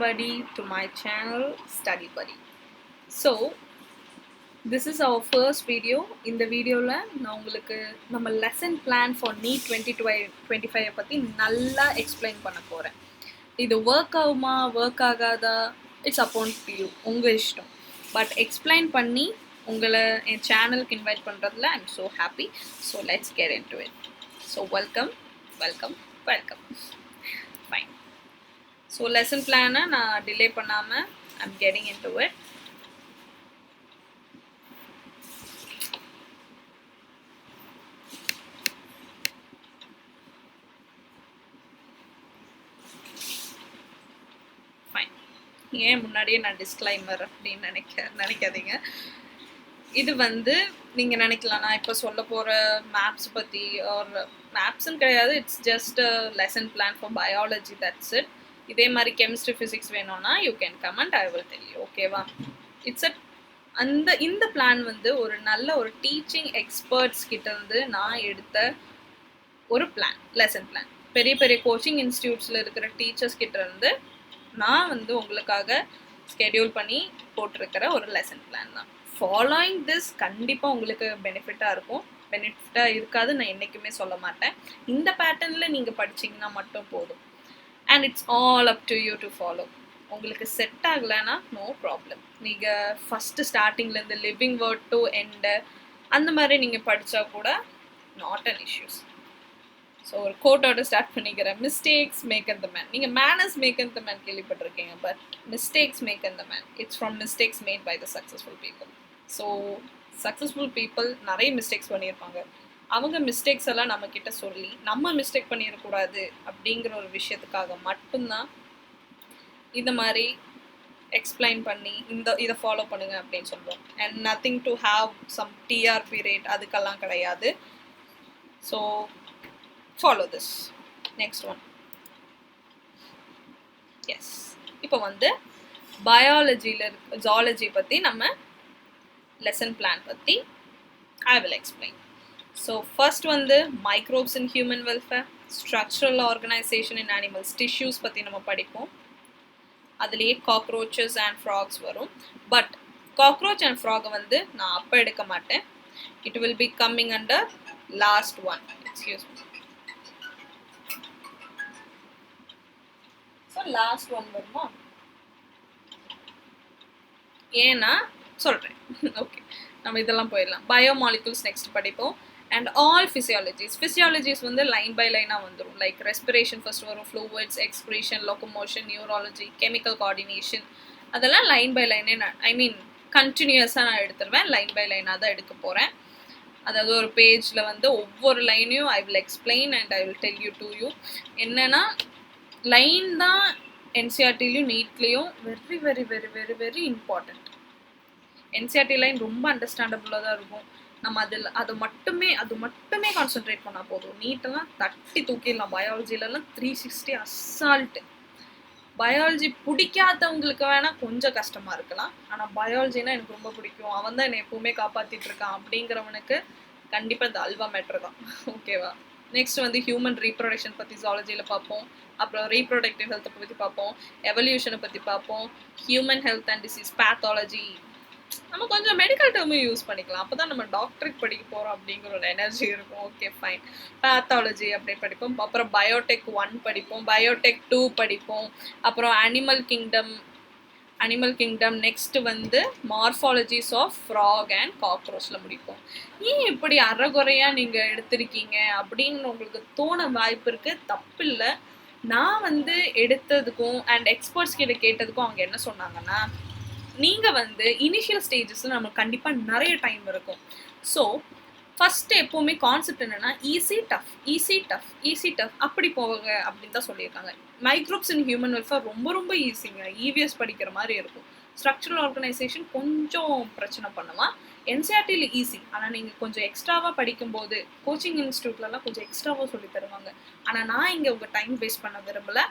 Buddy to my channel Study Buddy. So this is our first video. இந்த வீடியோல நான் உங்களுக்கு நம்ம lesson plan for NEET 2025 பத்தி நல்லா எக்ஸ்பிளைன் பண்ண போறேன். இது work ஆகுமா work ஆகாதா இட்ஸ் upon to you, உங்க இஷ்டம். பட் எக்ஸ்பிளைன் பண்ணி உங்களை என் சேனலுக்கு இன்வைட் பண்றதுல I'm so happy. So let's get into it. So welcome. Fine. So lesson plan நான் delay பண்ணாம I'm getting into it. Fine. ஏன் முன்னாடியே நான் டிஸ்க்ளைமர் அப்படின்னு நினைக்காதீங்க. இது வந்து நீங்க நினைக்கலாம் நான் இப்போ சொல்ல போற மேப்ஸ் பத்தி ஒரு மேப்ஸ்ன்னு கிடையாது. It's just lesson plan for biology, that's it. இதே மாதிரி கெமிஸ்ட்ரி ஃபிசிக்ஸ் வேணும்னா you can comment, I will tell you. ஓகேவா? இட்ஸ் இந்த பிளான் வந்து ஒரு நல்ல ஒரு டீச்சிங் எக்ஸ்பர்ட்ஸ் கிட்ட இருந்து நான் எடுத்த ஒரு பிளான், லெசன் பிளான். பெரிய பெரிய கோச்சிங் இன்ஸ்டியூட்ஸில் இருக்கிற டீச்சர்ஸ் கிட்ட இருந்து நான் வந்து உங்களுக்காக ஸ்கெடியூல் பண்ணி போட்டிருக்கிற ஒரு லெசன் பிளான் தான். ஃபாலோயிங் திஸ் கண்டிப்பாக உங்களுக்கு பெனிஃபிட்டாக இருக்கும். பெனிஃபிட்டாக இருக்காது நான் என்றைக்குமே சொல்ல மாட்டேன். இந்த பேட்டர்னில் நீங்கள் படிச்சிங்கன்னா மட்டும் போதும். And it's all up to you to follow. உங்களுக்கு செட் ஆகலைன்னா நோ ப்ராப்ளம். நீங்கள் ஃபஸ்ட்டு ஸ்டார்டிங்லேருந்து லிவிங் வேர்ட் டு எண்டு அந்த மாதிரி நீங்கள் படித்தா கூட நாட் அன் இஷ்யூஸ். ஸோ ஒரு கோட்டோட ஸ்டார்ட் பண்ணிக்கிறேன். Mistakes maketh the man. நீங்கள் manners maketh the man கேள்விப்பட்டிருக்கீங்க, but mistakes maketh the man. It's from mistakes made by the successful people. So successful people நிறைய mistakes பண்ணியிருப்பாங்க. அவங்க mistakes எல்லாம் நம்மக்கிட்ட சொல்லி நம்ம மிஸ்டேக் பண்ணிடக்கூடாது அப்படிங்கிற ஒரு விஷயத்துக்காக மட்டும்தான் இந்த மாதிரி எக்ஸ்பிளைன் பண்ணி இதை ஃபாலோ பண்ணுங்க அப்படின்னு சொல்லுவோம். And nothing to have some TRP rate அதுக்கெல்லாம் கிடையாது. So follow this. Next one. Yes. இப்போ வந்து பயாலஜியில் ஜாலஜி பற்றி நம்ம லெசன் பிளான் பற்றி I will explain. So first வந்து microbes in human welfare, structural organization in animals, tissues பற்றி நம்ம படிப்போம். அதுலேயே cockroaches and frogs வரும். பட் cockroach and frog வந்து நான் அப்போ எடுக்க மாட்டேன். It will be coming under last one. Excuse me. Last one வருமா? ஏன்னா சொல்கிறேன். ஓகே, நம்ம இதெல்லாம் போயிடலாம். பயோமாலிகுல்ஸ் நெக்ஸ்ட் படிப்போம். அண்ட் ஆல் ஃபிசியாலஜிஸ் வந்து லைன் பை லைனாக வந்துடும். லைக் ரெஸ்பிரேஷன் ஃபர்ஸ்ட் வரும், fluids, expression, locomotion, neurology, chemical coordination, அதெல்லாம் லைன் பை லைனே கண்டினியூஸாக நான் எடுத்துருவேன். லைன் பை லைனாக தான் எடுக்க போகிறேன். அதாவது ஒரு பேஜில் வந்து ஒவ்வொரு லைனையும் I will explain and I will tell you to you. என்னென்னா லைன் தான் என்சிஆர்டிலையும் நீட்லேயும் very very very very very important. NCERT line ரொம்ப அண்டர்ஸ்டாண்டபுளாக தான் இருக்கும். நம்ம அது மட்டுமே கான்சென்ட்ரேட் பண்ணால் போதும். நீட்டெல்லாம் தட்டி தூக்கிடலாம். பயாலஜிலலாம் 360 அசால்ட்டு. பயாலஜி பிடிக்காதவங்களுக்கு வேணால் கொஞ்சம் கஷ்டமாக இருக்கலாம். ஆனால் பயாலஜினா எனக்கு ரொம்ப பிடிக்கும், அவன் தான் என்னை எப்பவுமே காப்பாற்றிட்டு இருக்கான் அப்படிங்கிறவனுக்கு கண்டிப்பாக இந்த அல்வா மேட்ரு தான். ஓகேவா? நெக்ஸ்ட் வந்து ஹியூமன் ரீப்ரொடக்ஷன் பற்றி ஜாலஜியில் பார்ப்போம். அப்புறம் ரீப்ரொடக்டிவ் ஹெல்த்தை பற்றி பார்ப்போம். எவல்யூஷனை பற்றி பார்ப்போம். Human health and disease, pathology. நம்ம கொஞ்சம் மெடிக்கல் டேர்மும் யூஸ் பண்ணிக்கலாம். அப்போ தான் நம்ம டாக்டருக்கு படிக்க போகிறோம் அப்படிங்கிற ஒரு எனர்ஜி இருக்கும். Okay fine. பேத்தாலஜி அப்படி படிப்போம். அப்புறம் பயோடெக் 1 படிப்போம், பயோடெக் 2 படிப்போம். அப்புறம் அனிமல் கிங்டம் நெக்ஸ்ட்டு வந்து மார்ஃபாலஜிஸ் ஆஃப் ஃப்ராக் அண்ட் காக்ரோச்சில் முடிப்போம். ஏன் இப்படி அறகுறையாக நீங்கள் எடுத்திருக்கீங்க அப்படின்னு உங்களுக்கு தோண வாய்ப்பு இருக்குது. தப்பில்லை. நான் வந்து எடுத்ததுக்கும் அண்ட் எக்ஸ்பர்ட்ஸ் கிட்ட கேட்டதுக்கும் அவங்க என்ன சொன்னாங்கன்னா, நீங்கள் வந்து இனிஷியல் ஸ்டேஜஸில் நமக்கு கண்டிப்பாக நிறைய டைம் இருக்கும். ஸோ ஃபஸ்ட்டு எப்போவுமே கான்செப்ட் என்னென்னா ஈஸி டஃப் அப்படி போக அப்படின்னு தான் சொல்லியிருக்காங்க. மைக்ரோப்ஸ் இன் ஹியூமன் வெல்ஃபேர் ரொம்ப ரொம்ப ஈஸிங்க. இவிஎஸ் படிக்கிற மாதிரி இருக்கும். ஸ்ட்ரக்சரல் ஆர்கனைசேஷன் கொஞ்சம் பிரச்சனை பண்ணுவான். என்சிஆர்டியில் ஈஸி. ஆனால் நீங்கள் கொஞ்சம் எக்ஸ்ட்ராவாக படிக்கும்போது கோச்சிங் இன்ஸ்டியூட்லலாம் கொஞ்சம் எக்ஸ்ட்ராவாக சொல்லி தருவாங்க. ஆனால் நான் இங்கே உங்கள் டைம் வேஸ்ட் பண்ண விரும்பலை.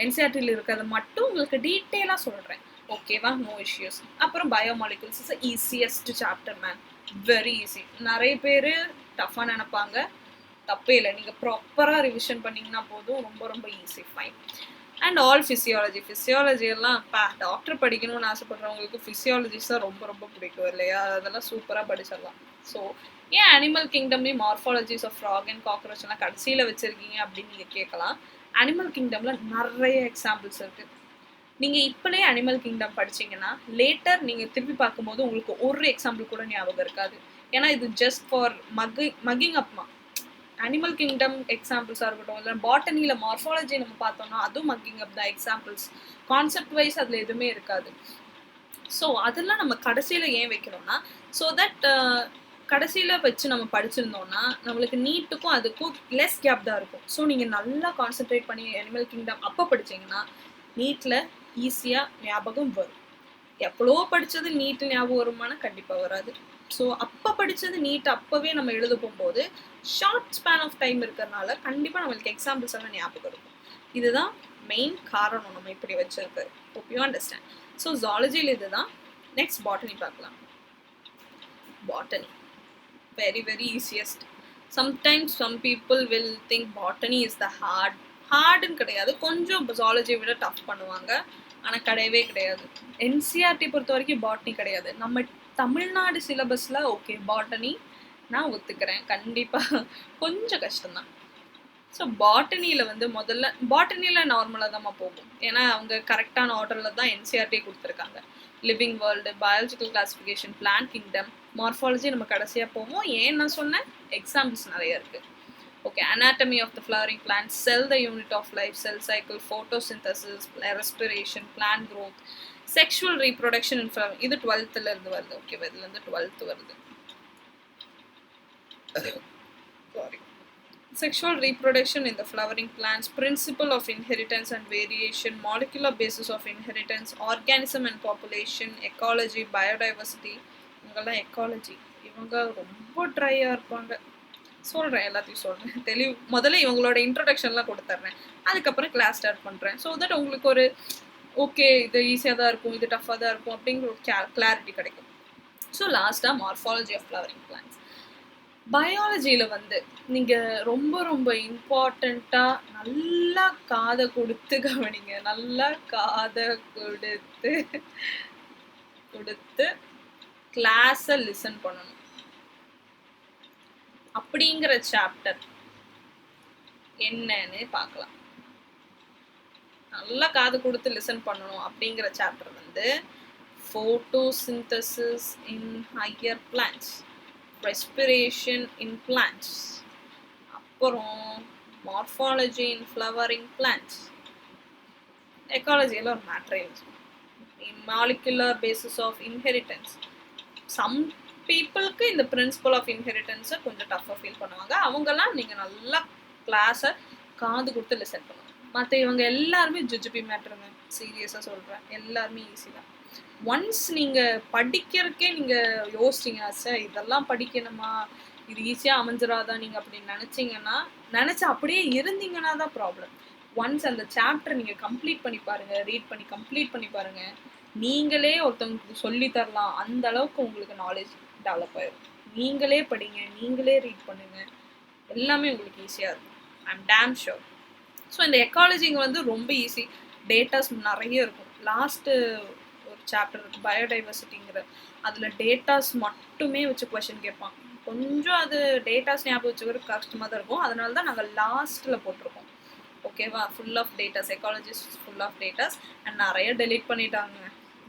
என்சிஆர்டியில் இருக்கிறத மட்டும் உங்களுக்கு டீட்டெயிலாக சொல்கிறேன். ஓகேவா? No issues. அப்புறம் biomolecules is easiest chapter man. Very easy. நிறைய பேர் டஃப்பாக நினைப்பாங்க. தப்பே இல்லை. நீங்கள் ப்ராப்பராக ரிவிஷன் பண்ணிங்கன்னா போதும். ரொம்ப ரொம்ப easy. Fine. And all physiology எல்லாம் டாக்டர் படிக்கணும்னு ஆசைப்படுறவங்களுக்கு ஃபிசியாலஜிஸ் தான் ரொம்ப ரொம்ப பிடிக்கும் இல்லையா? அதெல்லாம் சூப்பராக படிச்சிடலாம். ஸோ ஏன் அனிமல் கிங்டம்லேயும் morphologies of frog and cockroach எல்லாம் கடைசியில் வச்சிருக்கீங்க அப்படின்னு நீங்கள் கேட்கலாம். அனிமல் கிங்டமில் நிறைய எக்ஸாம்பிள்ஸ் இருக்குது. நீங்கள் இப்போலே அனிமல் கிங்டம் படிச்சிங்கன்னா லேட்டர் நீங்கள் திருப்பி பார்க்கும்போது உங்களுக்கு ஒரு எக்ஸாம்பிள் கூட ஞாபகம் இருக்காது. ஏன்னா இது ஜஸ்ட் ஃபார் மக்கிங் அப்மா. அனிமல் கிங்டம் எக்ஸாம்பிள்ஸாக இருக்கட்டும், இல்லை பாட்டனியில் மார்ஃபாலஜி நம்ம பார்த்தோம்னா அதுவும் மக்கிங் அப் தான் எக்ஸாம்பிள்ஸ். கான்செப்ட் வைஸ் அதில் எதுவுமே இருக்காது. ஸோ அதெல்லாம் நம்ம கடைசியில் ஏன் வைக்கணும்னா, ஸோ தட் கடைசியில் வச்சு நம்ம படிச்சிருந்தோம்னா நம்மளுக்கு நீட்டுக்கும் அதுக்கும் லெஸ் கேப் தான் இருக்கும். ஸோ நீங்கள் நல்லா கான்சென்ட்ரேட் பண்ணி அனிமல் கிங்டம் அப்போ படிச்சிங்கன்னா நீட்டில் ஈஸியாக ஞாபகம் வரும். எவ்வளோ படித்தது நீட்டு ஞாபகம் வருமானா கண்டிப்பாக வராது. ஸோ அப்போ படித்தது நீட் அப்போவே நம்ம எழுத போகும்போது ஷார்ட் ஸ்பேன் ஆஃப் டைம் இருக்கிறதுனால கண்டிப்பாக நம்மளுக்கு எக்ஸாம்பிள்ஸ் எல்லாம் ஞாபகம் இருக்கும். இதுதான் மெயின் காரணம் நம்ம இப்படி வச்சிருக்கு. Hope you understand. ஸோ ஜாலஜியில் இதுதான். நெக்ஸ்ட் பாட்டனி பார்க்கலாம். Botany very very easiest. Sometimes some people will think botany is the ஹார்டுன்னு கிடையாது, கொஞ்சம் ஜாலஜியை விட டஃப் பண்ணுவாங்க. ஆனால் கிடையவே கிடையாது. என்சிஆர்டி பொறுத்த வரைக்கும் பாட்டனி கிடையாது. நம்ம தமிழ்நாடு சிலபஸில் ஓகே பாட்டனி நான் ஒத்துக்கிறேன், கண்டிப்பாக கொஞ்சம் கஷ்டம்தான். ஸோ பாட்டனியில் வந்து முதல்ல பாட்டனியில் நார்மலாக தான் போகும். ஏன்னா அவங்க கரெக்டான ஆர்டரில் தான் என்சிஆர்டியை கொடுத்துருக்காங்க. Living world, biological classification, plant kingdom, morphology நம்ம கடைசியாக போவோம். ஏன் நான் சொன்னேன், எக்ஸாம்பிள்ஸ் நிறைய இருக்குது. Okay, anatomy of the flowering plants, cell the unit of life, cell cycle, photosynthesis, respiration, plant growth, sexual reproduction in flower. இது 12th இருந்து வருது. ஓகே, இதுல இருந்து 12th வருது. Sorry. Sexual reproduction in the flowering plants, principle of inheritance and variation, molecular basis of inheritance, organism and population, ecology, biodiversity. இவங்கெல்லாம் ecology, இவங்க ரொம்ப ட்ரையாக இருப்பாங்க. சொல்கிறேன், எல்லாத்தையும் சொல்கிறேன். முதல்ல இவங்களோட இன்ட்ரடக்ஷன்லாம் கொடுத்துட்றேன், அதுக்கப்புறம் கிளாஸ் ஸ்டார்ட் பண்ணுறேன். ஸோ தட் உங்களுக்கு ஒரு ஓகே இது ஈஸியாக தான் இருக்கும், இது டஃப்பாக தான் இருக்கும் அப்படிங்கிற ஒரு கிளாரிட்டி கிடைக்கும். ஸோ லாஸ்ட்டாக மார்ஃபாலஜி ஆஃப் ஃப்ளவரிங் பிளான்ட்ஸ். பயாலஜியில் வந்து நீங்கள் ரொம்ப ரொம்ப இம்பார்ட்டண்ட்டாக நல்லா காதை கொடுத்து கவனிங்க. நல்லா காதை கொடுத்து கிளாஸை லிசன் பண்ணணும். அப்படிங்கிற சாப்டர் என்னன்னு பார்க்கலாம். நல்லா காது கொடுத்து லிசன் பண்ணணும். அப்படிங்கிற சாப்டர் வந்து photosynthesis in higher plants, respiration in plants, அப்புறம் morphology in flowering plants, ecology ஒரு மேட்ரே, molecular basis of inheritance. some பீப்புளுக்கு இந்த பிரின்சிபல் ஆஃப் இன்ஹெரிட்டன்ஸை கொஞ்சம் டஃப்பாக ஃபீல் பண்ணுவாங்க. அவங்கெல்லாம் நீங்கள் நல்லா கிளாஸை காது கொடுத்து லிசன் பண்ணுவாங்க. மற்ற இவங்க எல்லாருமே ஜுஜுபி மேட்ருங்க, சீரியஸாக சொல்கிறேன், எல்லாருமே ஈஸி தான். ஒன்ஸ் நீங்கள் படிக்கிறதுக்கே நீங்கள் யோசிச்சிங்க, சார் இதெல்லாம் படிக்கணுமா, இது ஈஸியாக அமைஞ்சிடாதான் நீங்கள் அப்படின்னு நினச்சி அப்படியே இருந்தீங்கன்னா தான் ப்ராப்ளம். ஒன்ஸ் அந்த சாப்டர் நீங்கள் கம்ப்ளீட் பண்ணி பாருங்கள், ரீட் பண்ணி கம்ப்ளீட் பண்ணி பாருங்கள், நீங்களே ஒருத்தவங்களுக்கு சொல்லித்தரலாம். அந்த அளவுக்கு உங்களுக்கு நாலேஜ் டெவலப் ஆயிடும். நீங்களே படிங்க, நீங்களே ரீட் பண்ணுங்க, எல்லாமே உங்களுக்கு ஈஸியாக இருக்கும். I'm damn sure. ஸோ இந்த எக்காலஜிங்க வந்து ரொம்ப ஈஸி. டேட்டாஸ் நிறைய இருக்கும். லாஸ்ட்டு ஒரு சாப்டர் இருக்குது பயோடைவர்சிட்டிங்கிற, அதில் டேட்டாஸ் மட்டுமே வச்சு கொஷின் கேட்பான். கொஞ்சம் அது டேட்டாஸ் ஞாபகம் வச்சுக்கிறது கஷ்டமாக தான் இருக்கும். அதனால தான் நாங்கள் லாஸ்ட்டில் போட்டிருக்கோம். ஓகேவா, full of datas, ecologies full of datas. And நிறைய டெலீட் பண்ணிட்டாங்க.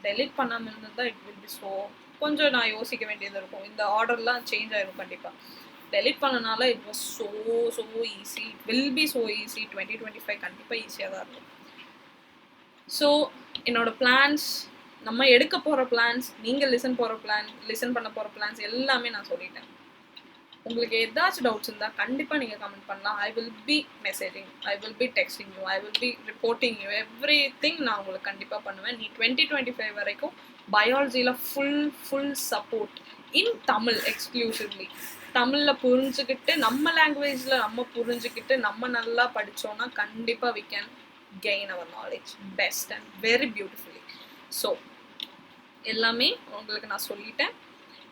டெலீட் பண்ணாமல் இருந்தால் இட் வில் பி ஸோ கொஞ்சம் நான் யோசிக்க வேண்டியது இருக்கும். இந்த ஆர்டர்லாம் சேஞ்ச் ஆகிடும் கண்டிப்பாக. டெலிட் பண்ணனால it was so easy. It will be so easy. 2025 கண்டிப்பாக ஈஸியாக தான் இருக்கும். ஸோ என்னோடய பிளான்ஸ், நம்ம எடுக்க போகிற பிளான்ஸ், நீங்கள் லிசன் பண்ண போகிற பிளான்ஸ் எல்லாமே நான் சொல்லிட்டேன். உங்களுக்கு ஏதாச்சும் டவுட்ஸ் இருந்தால் கண்டிப்பாக நீங்கள் கமெண்ட் பண்ணலாம். I will be messaging, I will be texting you, I will be reporting you, everything நான் உங்களுக்கு கண்டிப்பாக பண்ணுவேன். நீ 2025 வரைக்கும் பயாலஜியில் full support in Tamil exclusively. தமிழில் புரிஞ்சுக்கிட்டு, நம்ம லாங்குவேஜில் நம்ம புரிஞ்சுக்கிட்டு நம்ம நல்லா படித்தோன்னா கண்டிப்பாக we can gain our knowledge best and very beautifully. So எல்லாமே உங்களுக்கு நான் சொல்லிட்டேன்.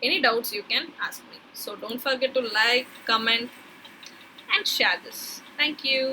Any doubts you can ask me. So don't forget to like, comment and share this. Thank you.